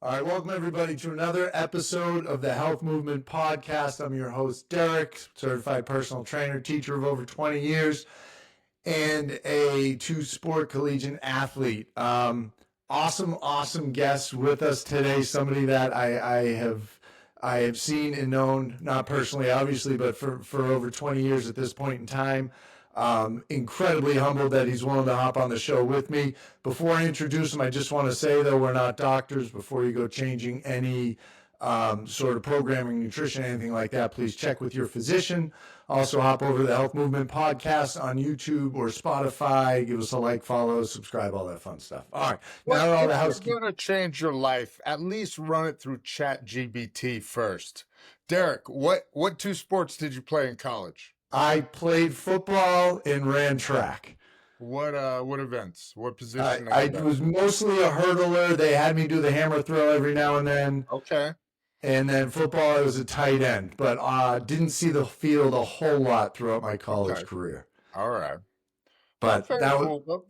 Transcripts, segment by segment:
All right, welcome everybody to another episode of the Health Movement Podcast. I'm your host, Derek, certified personal trainer, teacher of over 20 years, and a two-sport collegiate athlete. Awesome guest with us today. Somebody that I have seen and known, not personally, obviously, but for over 20 years at this point in time. Incredibly humbled that he's willing to hop on the show with me. Before I introduce him, I just want to say, though, we're not doctors. Before you go changing any sort of programming, nutrition, anything like that, please check with your physician. Also, hop over to the Health Movement Podcast on YouTube or Spotify. Give us a like, follow, subscribe, all that fun stuff. All right. Now, all the housekeeping. If you're going to change your life, at least run it through ChatGPT first. Derek, what two sports did you play in college? I played football and ran track. What events? What position? I was mostly a hurdler. They had me do the hammer throw every now and then. Okay. And then football, I was a tight end, but didn't see the field a whole lot throughout my college career. All right. But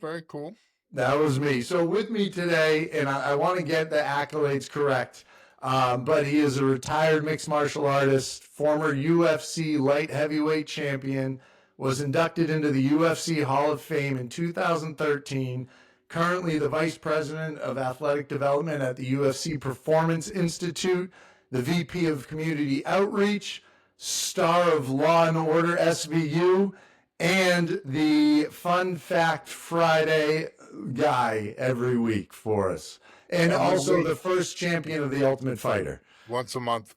very cool. That was me. So with me today, and I want to get the accolades correct, but he is a retired mixed martial artist, former UFC light heavyweight champion, was inducted into the UFC Hall of Fame in 2013, currently the vice president of athletic development at the UFC Performance Institute, the VP of community outreach, star of Law and Order SVU, and the Fun Fact Friday guy every week for us. And also the first champion of the Ultimate Fighter. Once a month.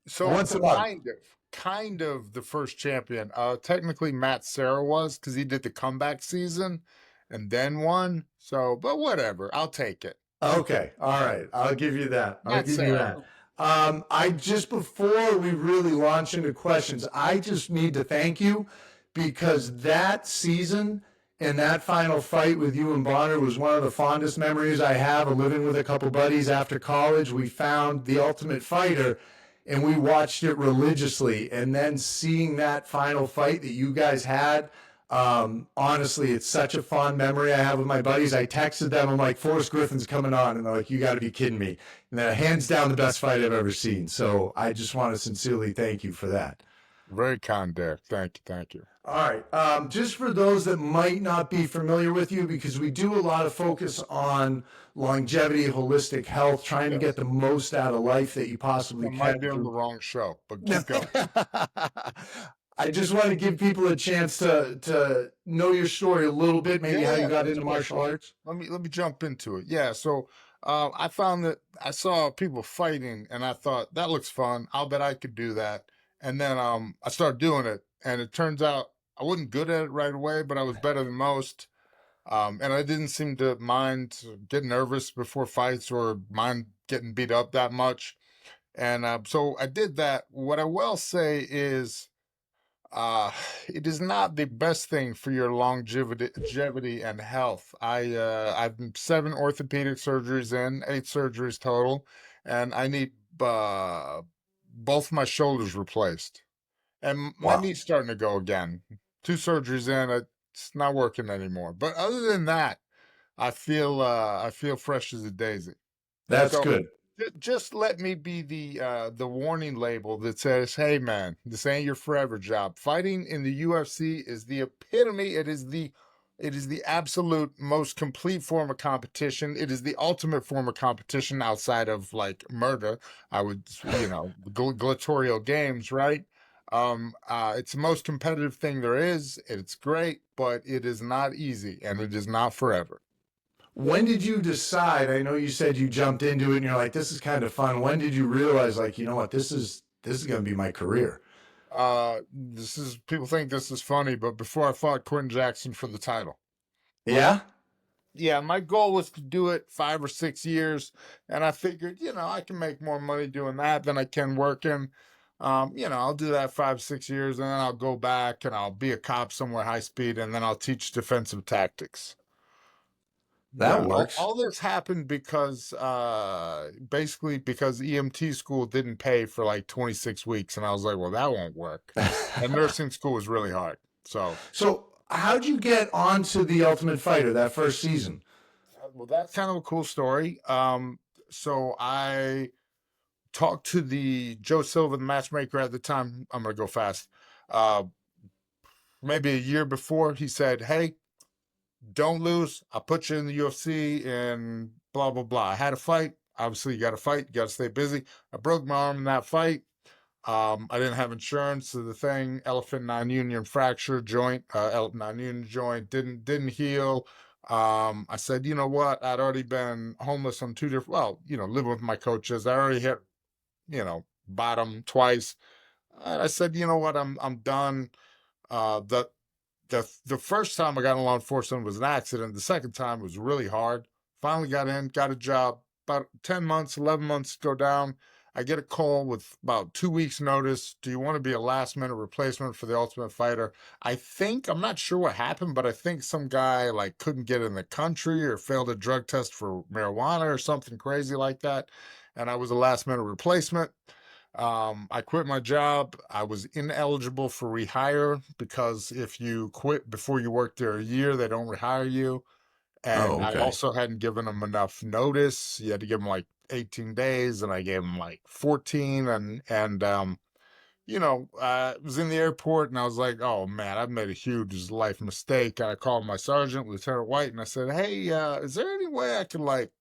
So once a month. Kind of the first champion. Technically Matt Serra was, because he did the comeback season and then won. So, but whatever. I'll take it. Okay. All right. I'll give you that. I just, before we really launch into questions, I just need to thank you, because that season and that final fight with you and Bonner was one of the fondest memories I have of living with a couple buddies after college. We found The Ultimate Fighter and we watched it religiously. And then seeing that final fight that you guys had, honestly, it's such a fond memory I have with my buddies. I texted them, I'm like, Forrest Griffin's coming on. And they're like, you got to be kidding me. And they're hands down the best fight I've ever seen. So I just want to sincerely thank you for that. Very kind, Derek. Thank you. All right. Just for those that might not be familiar with you, because we do a lot of focus on longevity, holistic health, trying to get the most out of life that you possibly can. I might be on the wrong show, but keep going. I just want to give people a chance to know your story a little bit, maybe how you got into martial arts. Let me jump into it. Yeah. So I found that I saw people fighting and I thought, that looks fun. I'll bet I could do that. And then I started doing it, and it turns out I wasn't good at it right away, but I was better than most. And I didn't seem to mind getting nervous before fights or mind getting beat up that much. And so I did that. What I will say is it is not the best thing for your longevity and health. I've 7 orthopedic surgeries in, 8 surgeries total, and I need both my shoulders replaced, and my knee's starting to go again. 2 surgeries in, it's not working anymore. But other than that, I feel fresh as a daisy. That's good. Just let me be the warning label that says, "Hey, man, this ain't your forever job." Fighting in the UFC is the epitome. It is the absolute most complete form of competition. It is the ultimate form of competition outside of like murder. I would, gladiatorial games, right? It's the most competitive thing there is. It's great, but it is not easy and it is not forever. When did you decide? I know you said you jumped into it and you're like, this is kind of fun. When did you realize, like, you know what, this is going to be my career? People think this is funny, but before I fought Quentin Jackson for the title. Yeah? Yeah, my goal was to do it 5 or 6 years, and I figured, I can make more money doing that than I can working. I'll do that 5, 6 years, and then I'll go back and I'll be a cop somewhere high speed, and then I'll teach defensive tactics. That works. All this happened because basically because EMT school didn't pay for like 26 weeks. And I was like, well, that won't work. And nursing school was really hard. So how'd you get onto The Ultimate Fighter that first season? Well, that's kind of a cool story. So I talked to the Joe Silva, the matchmaker at the time. I'm gonna go fast. Uh, Maybe a year before, he said, "Hey, don't lose. I'll put you in the UFC and blah blah blah." I had a fight. Obviously, you got to fight. You got to stay busy. I broke my arm in that fight. I didn't have insurance, so the thing, elephant non-union fracture joint, non-union joint, didn't heal. I said, you know what? I'd already been homeless on two different, well, living with my coaches. I already hit, bottom twice. I said, you know what? I'm done. Uh, the the first time I got in law enforcement was an accident. The second time was really hard. Finally got in, got a job. About 10 months, 11 months go down. I get a call with about 2 weeks notice. Do you want to be a last minute replacement for the Ultimate Fighter? I'm not sure what happened, but I think some guy like couldn't get in the country or failed a drug test for marijuana or something crazy like that. And I was a last minute replacement. I quit my job. I was ineligible for rehire because if you quit before you work there a year, they don't rehire you. And Oh, I okay. also hadn't given them enough notice. You had to give them like 18 days, and I gave them like 14. I was in the airport, and I was like, "Oh man, I've made a huge life mistake." And I called my sergeant, Lieutenant White, and I said, "Hey, is there any way I could like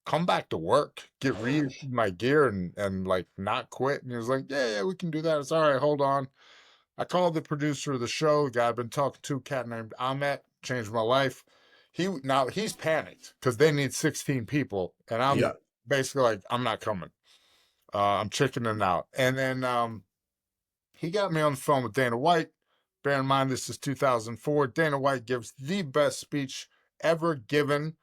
come back to work, get reissued my gear and like not quit?" And he was like, "Yeah, yeah, we can do that." It's all right, hold on. I called the producer of the show, the guy I've been talking to, a cat named Ahmet, changed my life. He's panicked because they need 16 people, and Yeah. I'm basically like, I'm not coming. I'm chickening out. And then he got me on the phone with Dana White. Bear in mind, this is 2004. Dana White gives the best speech ever given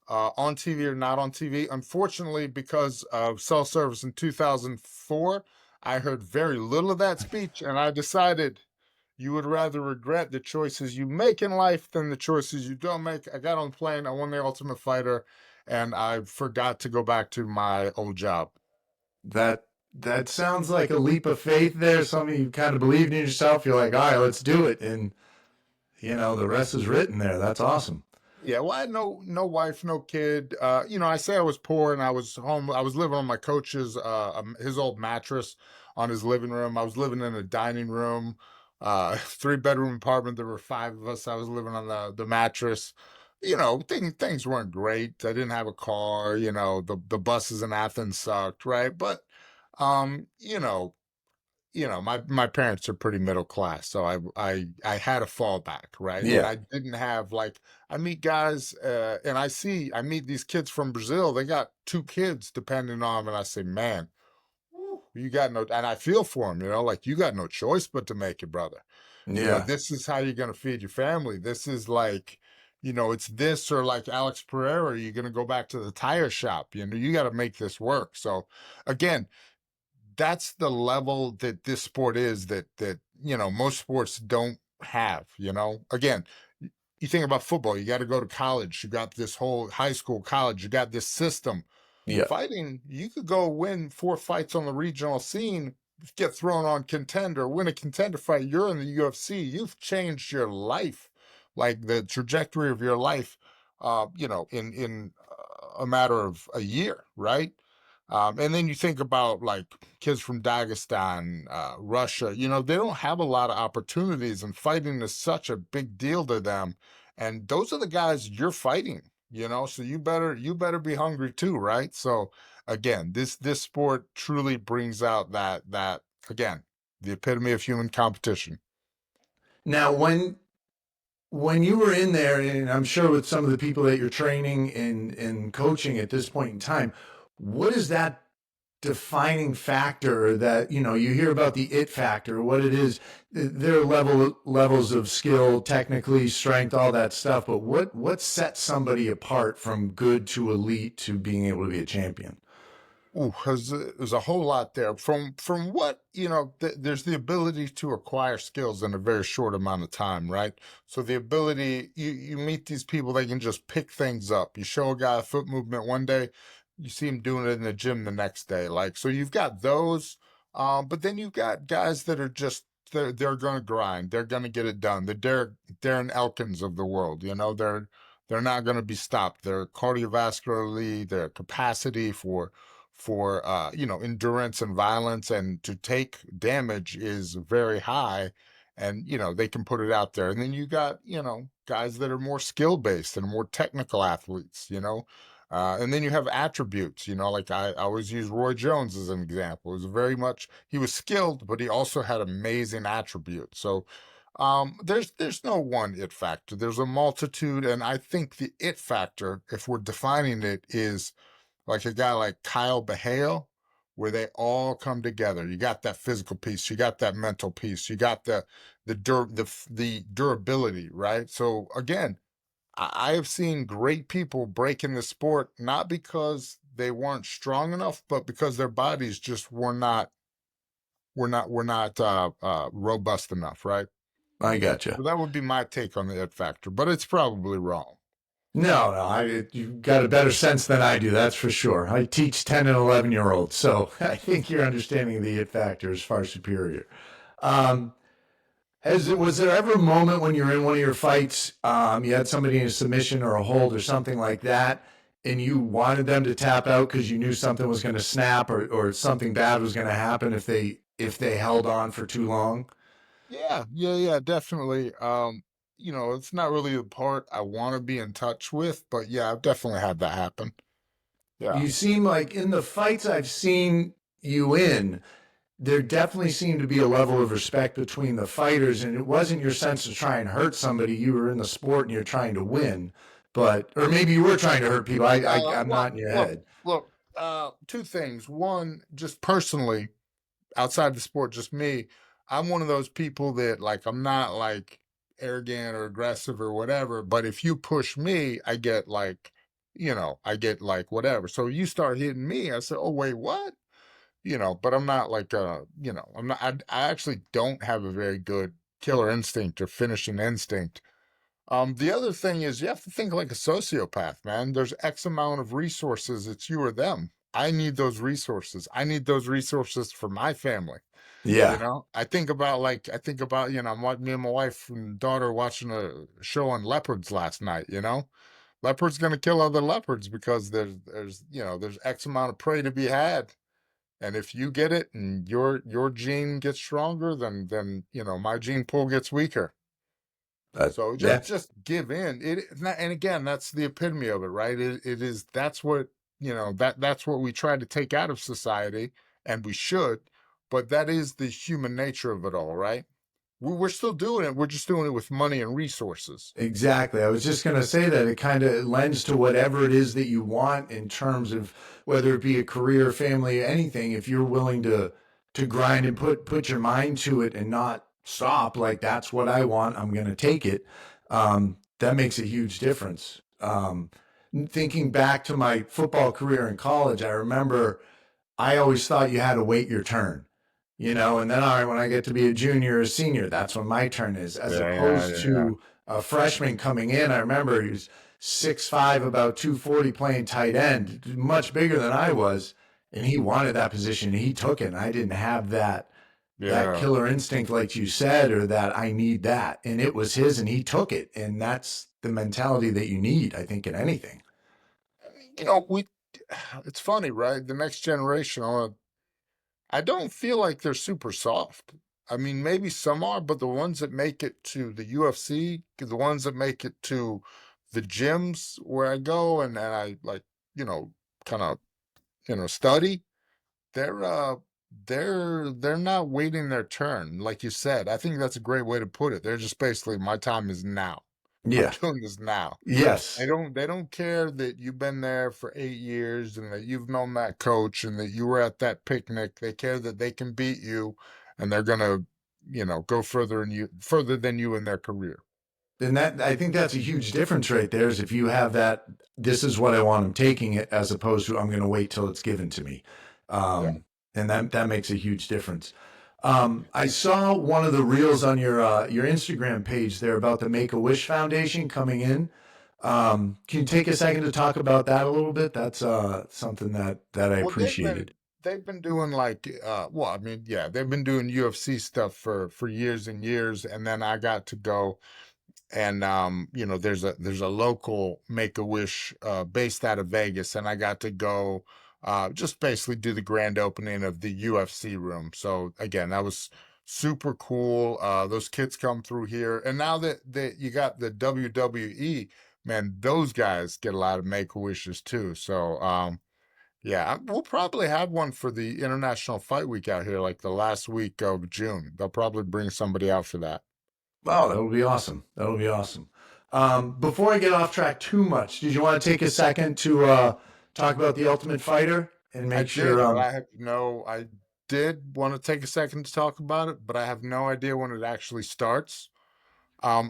on TV or not on TV. Unfortunately, because of cell service in 2004, I heard very little of that speech, and I decided you would rather regret the choices you make in life than the choices you don't make. I got on the plane, I won the Ultimate Fighter, and I forgot to go back to my old job. That that sounds like a leap of faith there. Something you kind of believed in yourself. You're like, all right, let's do it. And the rest is written there. That's awesome. Yeah, well, I had no wife, no kid. I say I was poor and I was home. I was living on my coach's his old mattress on his living room. I was living in a dining room, 3 bedroom apartment. There were 5 of us. I was living on the mattress. Things weren't great. I didn't have a car. The buses in Athens sucked, right? But um, you know, my parents are pretty middle class, so I had a fallback, right? And Yeah. I didn't have like I meet guys, and I meet these kids from Brazil. They got 2 kids depending on them, and I say, man, you got no, and I feel for them, like you got no choice but to make it, brother. Yeah. This is how you're gonna feed your family. This is like, it's this or like Alex Pereira. You're gonna go back to the tire shop. You got to make this work. So again, that's the level that this sport is that most sports don't have. Again, you think about football, you got to go to college, you got this whole high school, college, you got this system. Yeah. Fighting, you could go win 4 fights on the regional scene, get thrown on contender, win a contender fight, you're in the UFC, you've changed your life, like the trajectory of your life, in a matter of a year, right? And then you think about like kids from Dagestan, Russia, they don't have a lot of opportunities, and fighting is such a big deal to them. And those are the guys you're fighting, so you better be hungry too, right? So again, this sport truly brings out that again, the epitome of human competition. Now, when you were in there, and I'm sure with some of the people that you're training and coaching at this point in time, what is that defining factor that you hear about the it factor, what it is? There are levels of skill, technically, strength, all that stuff, but what sets somebody apart from good to elite to being able to be a champion? Ooh, there's a whole lot there. From what there's the ability to acquire skills in a very short amount of time, right? So the ability you meet these people, they can just pick things up. You show a guy a foot movement one day, you see him doing it in the gym the next day. Like so, you've got those, but then you've got guys that are just they're going to grind. They're going to get it done. The Darren Elkins of the world, they're they're not going to be stopped. Their cardiovascularly, their capacity for endurance and violence and to take damage is very high, and they can put it out there. And then you got guys that are more skill based and more technical athletes. And then you have attributes, like I always use Roy Jones as an example. It was very much, he was skilled, but he also had amazing attributes. So there's no one it factor. There's a multitude, and I think the it factor, if we're defining it, is like a guy like Kyle Bahale, where they all come together. You got that physical piece, you got that mental piece, you got the durability, right? So again, I have seen great people break in the sport not because they weren't strong enough, but because their bodies just were not robust enough, right? I gotcha. So that would be my take on the it factor, but it's probably wrong. No, you've got a better sense than I do, that's for sure. I teach 10 and 11-year-olds, so I think your understanding of the it factor is far superior. Um, was there ever a moment when you're in one of your fights, you had somebody in a submission or a hold or something like that, and you wanted them to tap out because you knew something was going to snap or something bad was going to happen if they held on for too long? Yeah, yeah, yeah, definitely. It's not really the part I want to be in touch with, but yeah, I've definitely had that happen. Yeah. You seem like in the fights I've seen you in, there definitely seemed to be a level of respect between the fighters, and it wasn't your sense to try and hurt somebody. You were in the sport and you're trying to win, or maybe you were trying to hurt people. I'm Well, not in your look, head. look, two things. One, just personally, outside the sport, just me, I'm one of those people that like I'm not like arrogant or aggressive or whatever, but if you push me, I get like whatever. So you start hitting me, I say, "Oh, wait, what?" But I'm not like I'm not I actually don't have a very good killer instinct or finishing instinct. The other thing is you have to think like a sociopath, man. There's X amount of resources, it's you or them. I need those resources. I need those resources for my family. Yeah, I think about, me and my wife and daughter watching a show on leopards last night. Leopards gonna kill other leopards because there's X amount of prey to be had. And if you get it and your gene gets stronger, then my gene pool gets weaker. So just yeah, just give in. And again, that's the epitome of it, right? It is that's what that's what we try to take out of society, and we should, but that is the human nature of it all, right? We're still doing it. We're just doing it with money and resources. exactly. I was just going to say that it kind of lends to whatever it is that you want in terms of whether it be a career, family, anything. If you're willing to grind and put your mind to it and not stop, like that's what I want, I'm going to take it. That makes a huge difference. Thinking back to my football career in college, I remember I always thought you had to wait your turn, and then all right, when I get to be a junior or a senior, that's when my turn is, as Yeah, yeah, opposed yeah, to a freshman coming in. I remember he was 6'5", about 240, playing tight end, much bigger than I was, and he wanted that position. And he took it. And I didn't have that yeah. killer instinct, like you said, or that I need that, and it was his, and he took it. And that's the mentality that you need, I think, in anything. We. It's funny, right? The next generation, I don't feel like they're super soft. I mean, maybe some are, but the ones that make it to the UFC, the ones that make it to the gyms where I go and I like, you know, kind of, study, they're they're not waiting their turn, like you said. I think that's a great way to put it. They're just basically my time is now. I'm Yeah. doing this now. They Yes. don't they don't care that you've been there for 8 years and that you've known that coach and that you were at that picnic. They care that they can beat you and they're gonna, go further than you in their career. And that, I think that's a huge difference right there, is if you have that, this is what I want, I'm taking it, as opposed to I'm going to wait till it's given to me. Yeah. And that makes a huge difference. I saw one of the reels on your Instagram page there about the Make a Wish Foundation coming in. Can you take a second to talk about that a little bit? That's something that I Well, appreciated. they've been doing like well, I mean, yeah, they've been doing UFC stuff for years and years, and then I got to go and there's a local Make-A-Wish based out of Vegas, and I got to go just basically do the grand opening of the UFC room. So again, that was super cool. Those kids come through here, and now that you got the WWE, man, those guys get a lot of Make-A-Wishes too. So yeah, we'll probably have one for the International Fight Week out here, like the last week of June. They'll probably bring somebody out for that. Wow, that would be awesome. That would be awesome. Before I get off track too much, did you want to take a second to talk about the Ultimate Fighter and I make sure? did, but I did want to take a second to talk about it, but I have no idea when it actually starts. I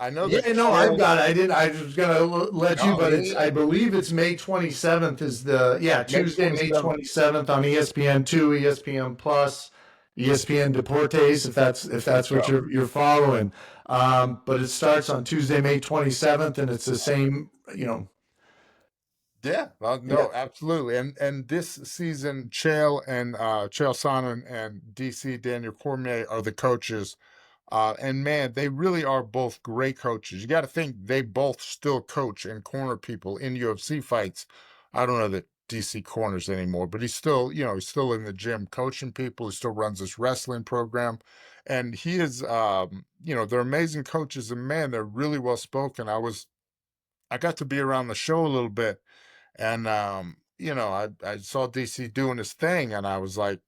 know Yeah, that no, I've Chael, got it. I didn't. I was gonna let you, no, but yeah, it's. yeah, I believe it's May 27th. Is the May Tuesday, May 27th. 27th on ESPN2, ESPN Plus, ESPN Deportes. If that's what So, you're following. But it starts on Tuesday, May 27th, and it's the same. yeah, well, Yeah. no, absolutely. And this season, Chael Sonnen and DC Daniel Cormier are the coaches. And man, they really are both great coaches. You got to think they both still coach and corner people in UFC fights. I don't know that DC corners anymore, but he's still in the gym coaching people. He still runs this wrestling program. And he is, they're amazing coaches, and man, they're really well spoken. I got to be around the show a little bit, and, I saw DC doing his thing, and I was like,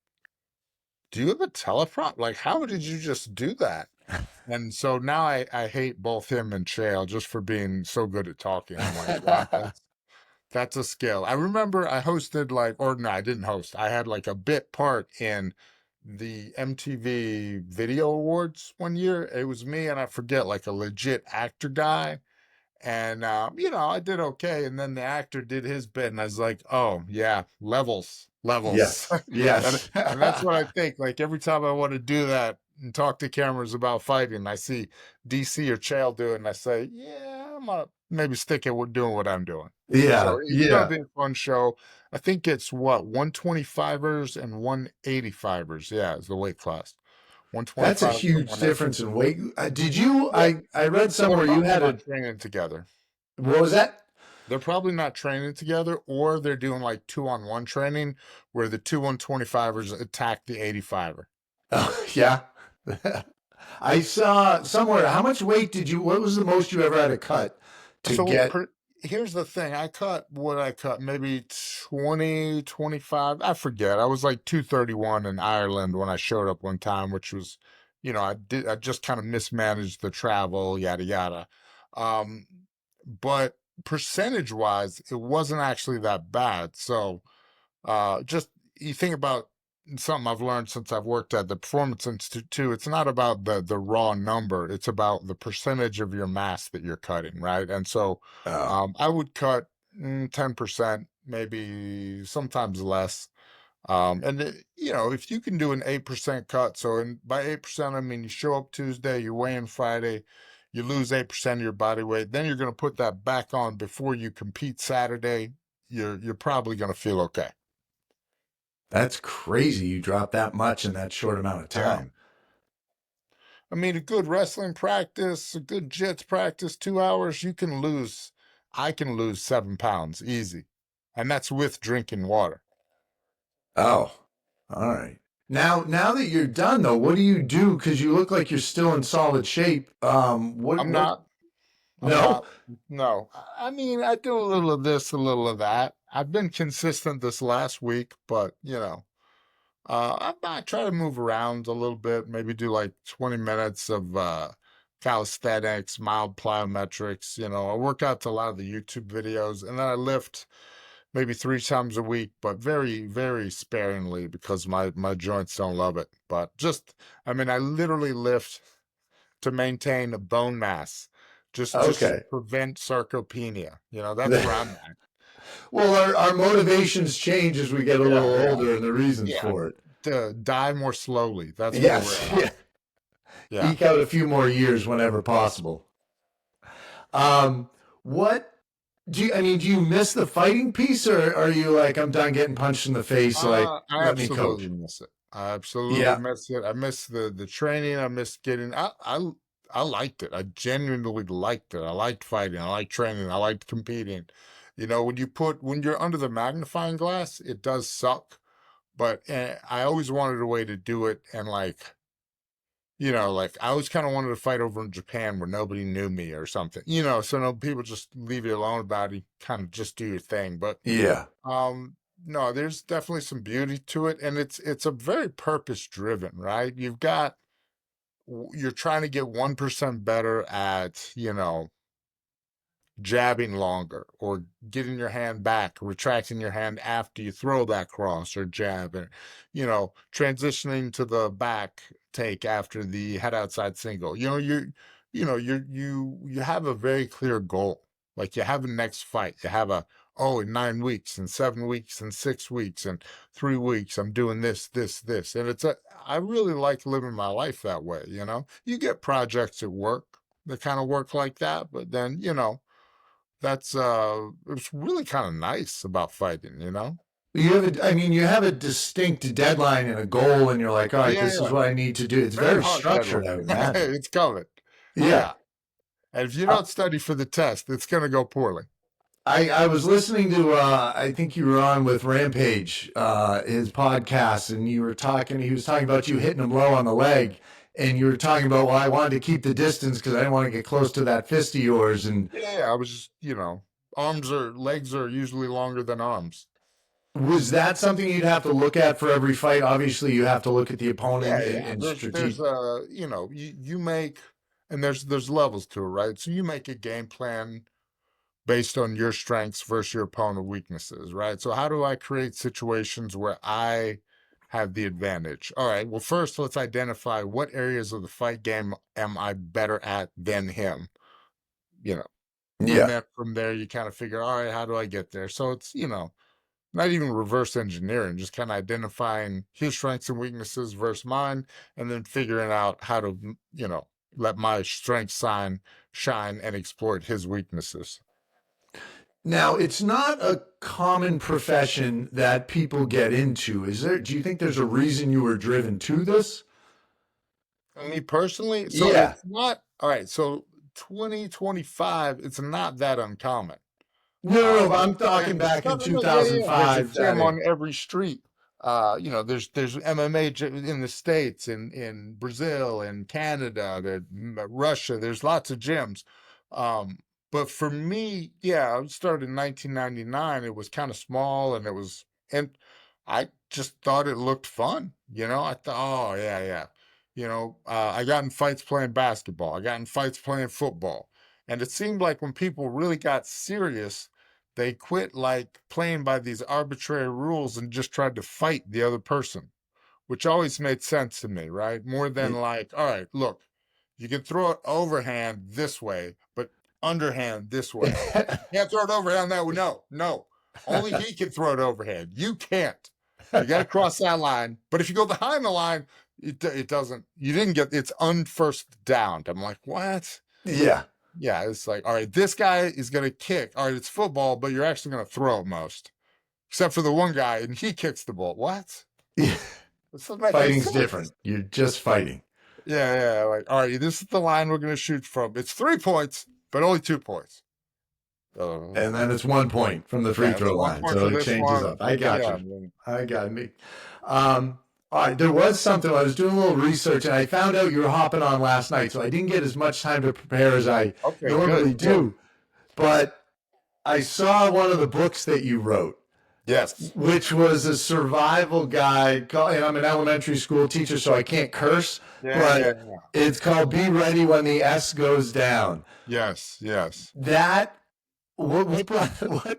do you have a teleprompter? Like, how did you just do that? And so now I hate both him and Chael just for being so good at talking. I'm like, wow, that's a skill. I remember I hosted or no, I didn't host. I had like a bit part in the MTV Video Awards one year. It was me and I forget like a legit actor guy. And I did okay. And then the actor did his bit, and I was like, oh yeah, levels, levels. Yes. and Yes. and that's what I think. Like every time I want to do that and talk to cameras about fighting, I see DC or Chael do it, and I say, yeah, I'm gonna maybe stick it with doing what I'm doing. So Yeah. it's gonna Yeah. be a fun show. I think it's what 125ers and 185ers. Yeah, is the weight class. That's a 125 and huge 180. difference in weight. Did you? Yeah, I read they're somewhere you probably had not a. training together. What was that? They're probably not training together, or they're doing like 2-on-1 training where the two 125ers attack the 85er. Oh, yeah. I saw somewhere. How much weight did you? What was the most you ever had to cut to So get? here's the thing. I cut maybe 20, 25. I forget. I was like 231 in Ireland when I showed up one time, which was, I just kind of mismanaged the travel, yada, yada. Um, but percentage wise, it wasn't actually that bad. So, just you think about something I've learned since I've worked at the Performance Institute too. It's not about the raw number; it's about the percentage of your mass that you're cutting, right? And so, Oh, I would cut 10%, maybe sometimes less. If you can do an 8% cut, so by 8%, I mean you show up Tuesday, you weigh in Friday, you lose 8% of your body weight, then you're going to put that back on before you compete Saturday. You're probably going to feel okay. that's crazy. You dropped that much in that short amount of Yeah. time. I mean, a good wrestling practice, a good jits practice, 2 hours, I can lose 7 pounds easy. And that's with drinking water. Oh, all right. Now that you're done though, what do you do? Because you look like you're still in solid shape. What? I'm What? not, I'm No. not, no. I mean, I do a little of this, a little of that. I've been consistent this last week, but I try to move around a little bit, maybe do like 20 minutes of calisthenics, mild plyometrics. I work out to a lot of the YouTube videos, and then I lift maybe 3 times a week, but very, very sparingly because my joints don't love it. But I mean, I literally lift to maintain a bone mass, just to Okay. prevent sarcopenia. That's where I'm at. Well, our motivations change as we get a Yeah, little yeah, older, and the reasons yeah. for it. To die more slowly. That's where we're Yes. at. Yeah. Yeah. Eke out a few more years whenever possible. What do you? I mean, do you miss the fighting piece, or are you like, I'm done getting punched in the face? Like, I let me absolutely coach. miss it. I absolutely Yeah. miss it. I miss the training. I miss getting. I I liked it. I genuinely liked it. I liked fighting. I liked training. I liked competing. When you're under the magnifying glass, it does suck. But I always wanted a way to do it, and like I always kind of wanted to fight over in Japan where nobody knew me or something. So no people just leave you alone about it. Kind of just do your thing. But Yeah. um, no, there's definitely some beauty to it, and it's a very purpose driven, right? You're trying to get 1% better at, jabbing longer or getting your hand back, retracting your hand after you throw that cross or jab, and transitioning to the back take after the head outside single. You have a very clear goal. Like you have a next fight. You have in 9 weeks and 7 weeks and 6 weeks and 3 weeks, I'm doing this. And I really like living my life that way. You get projects at work that kind of work like that, but then, it's really kind of nice about fighting. You have a distinct deadline and a goal, and you're like, all right, Yeah, this is yeah. what I need to do. It's Very very hard structured, deadline. I would imagine. It's coming. Yeah. Yeah. And if you Uh, don't study for the test, it's going to go poorly. I was listening to I think you were on with Rampage, his podcast, and he was talking about you hitting him low on the leg, and you were talking about, well, I wanted to keep the distance because I didn't want to get close to that fist of yours. And Yeah, I was just, legs are usually longer than arms. was that something you'd have to look at for every fight? Obviously, you have to look at the opponent Yeah, and, yeah. and There's strategic. you make, and there's levels to it, right? So you make a game plan based on your strengths versus your opponent weaknesses, right? So how do I create situations where I have the advantage? All right, well, first let's identify what areas of the fight game am I better at than him, you know. And Yeah. then from there you kind of figure, all right, how do I get there? So it's, not even reverse engineering, just kind of identifying his strengths and weaknesses versus mine, and then figuring out how to, let my strengths shine and exploit his weaknesses. Now, it's not a common profession that people get into. Is there? Do you think there's a reason you were driven to this? Me personally, so Yeah. it's not all right. So 2025, it's not that uncommon. No, no, no. But I'm Yeah, talking back no, in no, no, yeah, yeah. There's a 2005. gym on every street. There's MMA in the States, in Brazil, in Canada, Russia. There's lots of gyms. Um, but for me, yeah, I started in 1999. It was kind of small, and I just thought it looked fun. I thought, oh yeah, yeah. I got in fights playing basketball. I got in fights playing football. And it seemed like when people really got serious, they quit like playing by these arbitrary rules and just tried to fight the other person, which always made sense to me, right? More than like, all right, look, you can throw it overhand this way, but underhand this way. You can't throw it overhand that way. No, no. Only he can throw it overhand. You can't. You got to cross that line. But if you go behind the line, it doesn't, you didn't get, it's unfirst downed. I'm like, what? Yeah. Yeah, it's like, all right, this guy is going to kick. All right, it's football, but you're actually going to throw most, except for the one guy, and he kicks the ball. What? Yeah. This doesn't make any Fighting's sense. different. You're just fighting. Yeah, yeah. Like, all right, this is the line we're going to shoot from. It's 3 points, but only 2 points. And then it's 1 point from the free Yeah, it's throw one line. point So for it this changes one. up. I got Yeah, you. I got me. All right, there was something. I was doing a little research, and I found out you were hopping on last night, so I didn't get as much time to prepare as I okay, normally good, good. do. But I saw one of the books that you wrote, Yes. which was a survival guide. And I'm an elementary school teacher, so I can't curse, Yeah, yeah, but yeah. it's called "Be Ready When the S Goes Down." Yes, yes. That what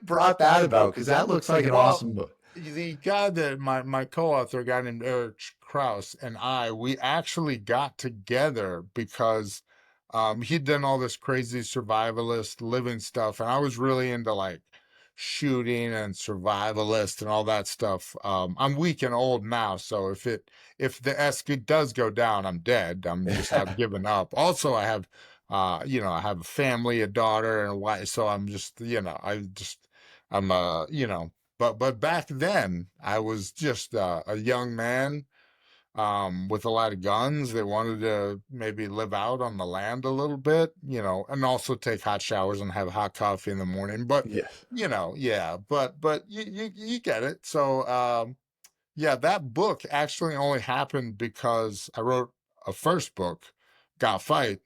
brought that about? Because that looks like an Well, awesome book. the guy that my co-author, a guy named Eric Krause, and we actually got together because he'd done all this crazy survivalist living stuff, and I was really into like shooting and survivalist and all that stuff. I'm weak and old now, so if the does go down, I'm dead. I've given up. Also, I have a family, a daughter, and a wife, so I'm just, I'm but back then I was just a young man, with a lot of guns. They wanted to maybe live out on the land a little bit, and also take hot showers and have hot coffee in the morning. But Yes. yeah, but you get it. So yeah, that book actually only happened because I wrote a first book, Got Fight,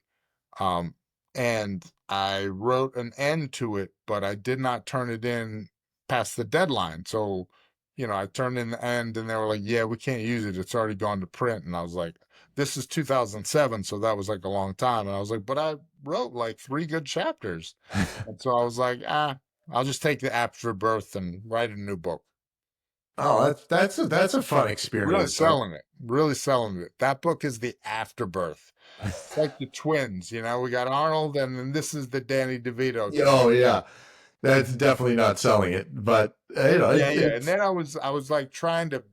um, and I wrote an end to it, but I did not turn it in past the deadline. So, I turned in the end and they were like, yeah, we can't use it. It's already gone to print. And I was like, this is 2007. So that was like a long time. And I was like, but I wrote like 3 good chapters. And so I was like, I'll just take the afterbirth and write a new book. Oh, that's a fun Really experience. selling it. Really selling it. That book is the afterbirth. It's like the twins, we got Arnold, and then this is the Danny DeVito Yeah, twin. oh yeah, that's definitely not selling it, but Yeah, yeah. And it's then I was like trying to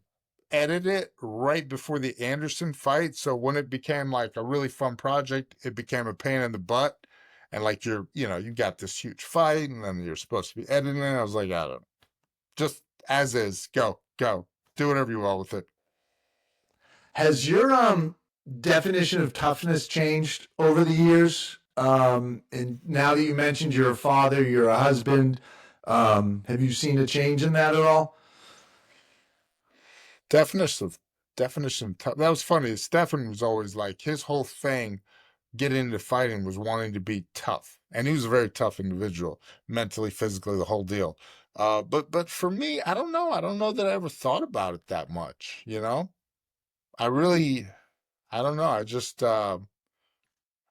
edit it right before the Anderson fight. So when it became like a really fun project, it became a pain in the butt. And like you got this huge fight, and then you're supposed to be editing it. I was like, I don't know. Just as is, go. Do whatever you will with it. has your definition of toughness changed over the years? And now that you mentioned you're a father, you're a husband, have you seen a change in that at all? Definition of that was funny. Stefan was always like his whole thing getting into fighting was wanting to be tough. And he was a very tough individual, mentally, physically, the whole deal. But for me, I don't know. I don't know that I ever thought about it that much. I really I don't know.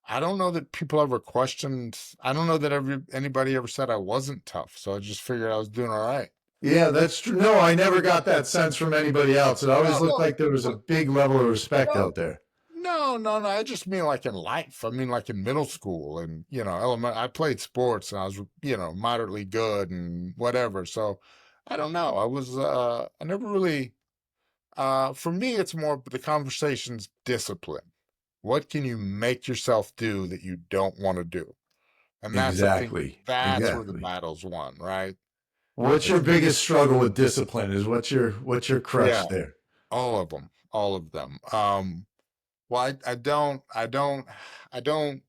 I don't know that people ever questioned. I don't know that anybody ever said I wasn't tough. So I just figured I was doing all right. Yeah, that's true. No, I never got that sense from anybody else. It always No, looked no, like there was a big level of respect no, out there. no. I just mean like in life. I mean like in middle school and I played sports and I was moderately good and whatever. So I don't know. I never really. For me, it's more the conversation's discipline. What can you make yourself do that you don't want to do? And I think Exactly. that's where the Exactly. battle's won, right? What's your It's biggest struggle with discipline? Is what's your yeah, crutch there? all of them, all of them. Well, I don't.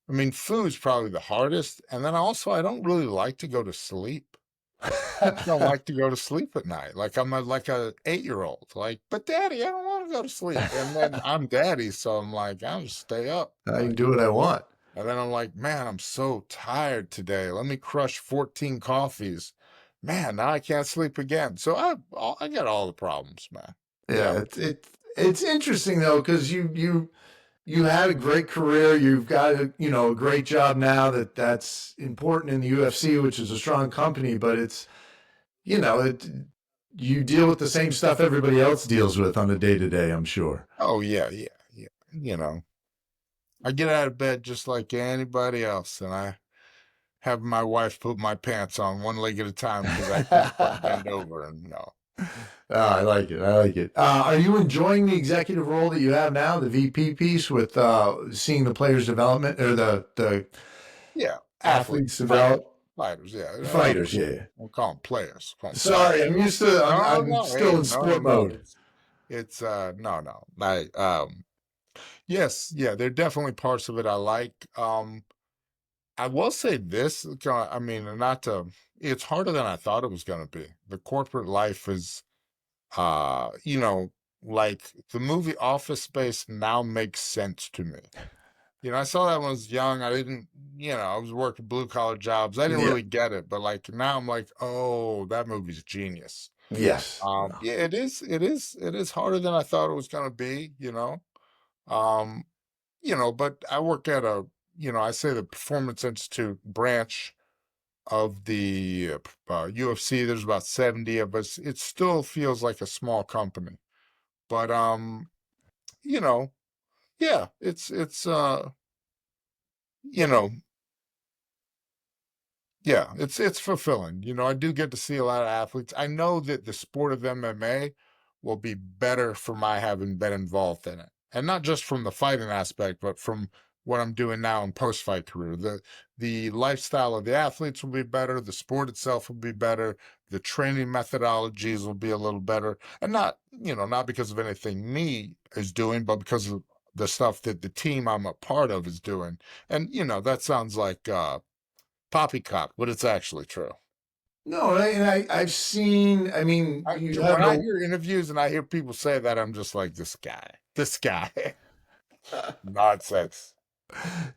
I mean, food's probably the hardest, and then also I don't really like to go to sleep. I just don't like to go to sleep at night. Like I'm like a 8-year-old. Like, but daddy, I don't want to go to sleep. And then I'm daddy, so I'm like, I'll just stay up. I can Like, do what I want. and then I'm like, man, I'm so tired today. Let me crush 14 coffees. Man, now I can't sleep again. So I got all the problems, man. Yeah. Yeah, it's interesting though because you had a great career. You've got a great job now. That's important in the UFC, which is a strong company. But it's you know it you deal with the same stuff everybody else deals with on a day to day. I'm sure. Oh yeah, yeah, yeah. I get out of bed just like anybody else, and I have my wife put my pants on one leg at a time because I can't quite bend over. And no, I like it. I like it. Are you enjoying the executive role that you have now, the VP piece with seeing the players' development or the yeah, athletes athletes, fighters, develop? fighters. Yeah, Fighters, yeah. don't call them players. Call them Sorry, fighters. I'm used to. No, I'm no, still hey, in no, sport no. mode. It's no, no. Yes, yeah, there are definitely parts of it I like. I will say this, I mean, not to, it's harder than I thought it was going to be. The corporate life is, you know, like the movie Office Space now makes sense to me. I saw that when I was young. I didn't, I was working blue collar jobs. I didn't Yeah. really get it, but like now I'm like, oh, that movie's genius. Yes. Yeah, it is harder than I thought it was going to be. Um, but I work at I say the Performance Institute branch of the UFC. There's about 70 of us. It still feels like a small company, but you know, yeah, it's you know, yeah, it's fulfilling. I do get to see a lot of athletes. I know that the sport of MMA will be better for my having been involved in it. And not just from the fighting aspect, but from what I'm doing now in post-fight career. The lifestyle of the athletes will be better, the sport itself will be better, the training methodologies will be a little better. And not, not because of anything me is doing, but because of the stuff that the team I'm a part of is doing. And that sounds like poppycock, but it's actually true. No, and I've seen. I mean, you have When I no. hear interviews and I hear people say that, I'm just like, this guy, nonsense.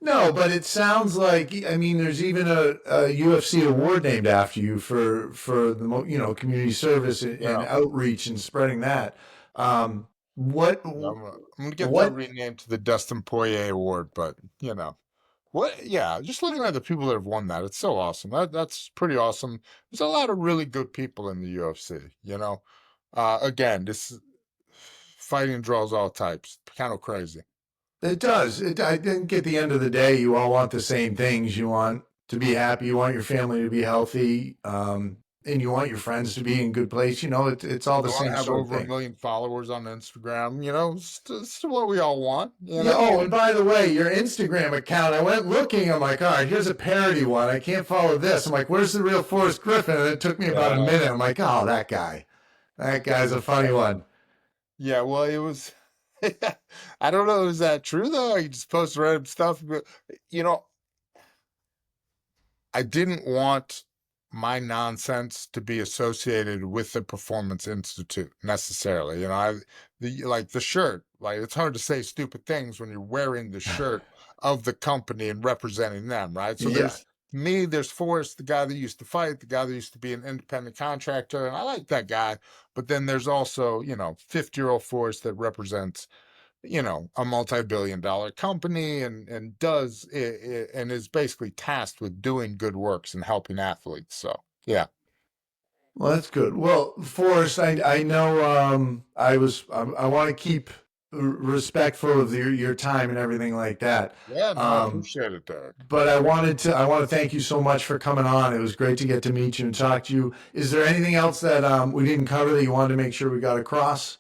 No, but it sounds like, I mean, there's even a UFC award named after you for the community service and Yeah. outreach and spreading that. What I'm gonna get that what renamed to the Dustin Poirier Award, but what? Yeah, just looking at the people that have won that, it's so awesome. That's pretty awesome. There's a lot of really good people in the UFC. Again, this fighting draws all types. Kind of crazy. it does? I think at the end of the day, you all want the same things. You want to be happy. You want your family to be healthy, and you want your friends to be in good place. It's all the You want to same have sort of over a thing. million followers on Instagram. It's what we all want. Yeah. Oh, and by the way, your Instagram account, I went looking. I'm like, all right, here's a parody one. I can't follow this. I'm like, where's the real Forrest Griffin? And it took me about a Yeah. minute. I'm like, oh, that guy. That guy's a funny one. Yeah, well, it was. I don't know. Is that true though? You just post random stuff, but you know, I didn't want my nonsense to be associated with the Performance Institute necessarily. Like the shirt. Like it's hard to say stupid things when you're wearing the shirt of the company and representing them, right? So Yeah. there's me, there's Forrest, the guy that used to fight, the guy that used to be an independent contractor, and I like that guy. But then there's also, 50-year-old Forrest that represents a multi-billion-dollar company and does it and is basically tasked with doing good works and helping athletes. So, yeah. Well, that's good. Well, Forrest, I know I want to keep respectful of your time and everything like that. Yeah, no, I Um, appreciate it, Derek. but I want to thank you so much for coming on. It was great to get to meet you and talk to you. Is there anything else that we didn't cover that you wanted to make sure we got across?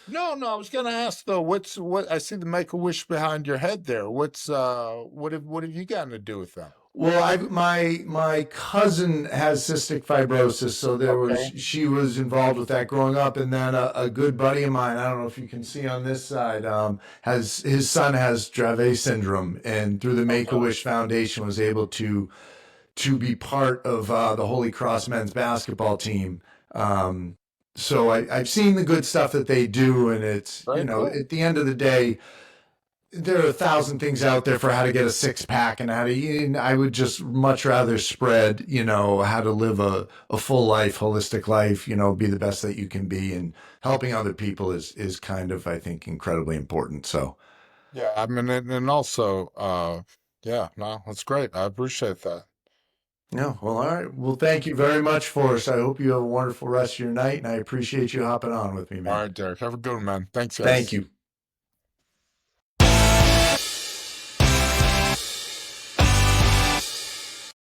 No, no, I was gonna ask though, what I see the Make-A-Wish behind your head there. What have you gotten to do with them? Well, my cousin has cystic fibrosis, so Okay. she was involved with that growing up, and then a good buddy of mine, I don't know if you can see on this side, has his son has Dravet syndrome, and through the Make a Okay. Wish Foundation was able to be part of the Holy Cross men's basketball team. So I've seen the good stuff that they do, and it's Very cool. at the end of the day there are 1,000 things out there for how to get a six pack and how to eat. And I would just much rather spread, how to live a full life, holistic life, be the best that you can be. And helping other people is kind of, I think, incredibly important. So, Yeah, I mean, and also, yeah, no, that's great. I appreciate that. yeah, well, all right. Well, thank you very much, Forrest. I hope you have a wonderful rest of your night. And I appreciate you hopping on with me, All man. right, Derek, have a good one, man. Thanks, Thank guys. you.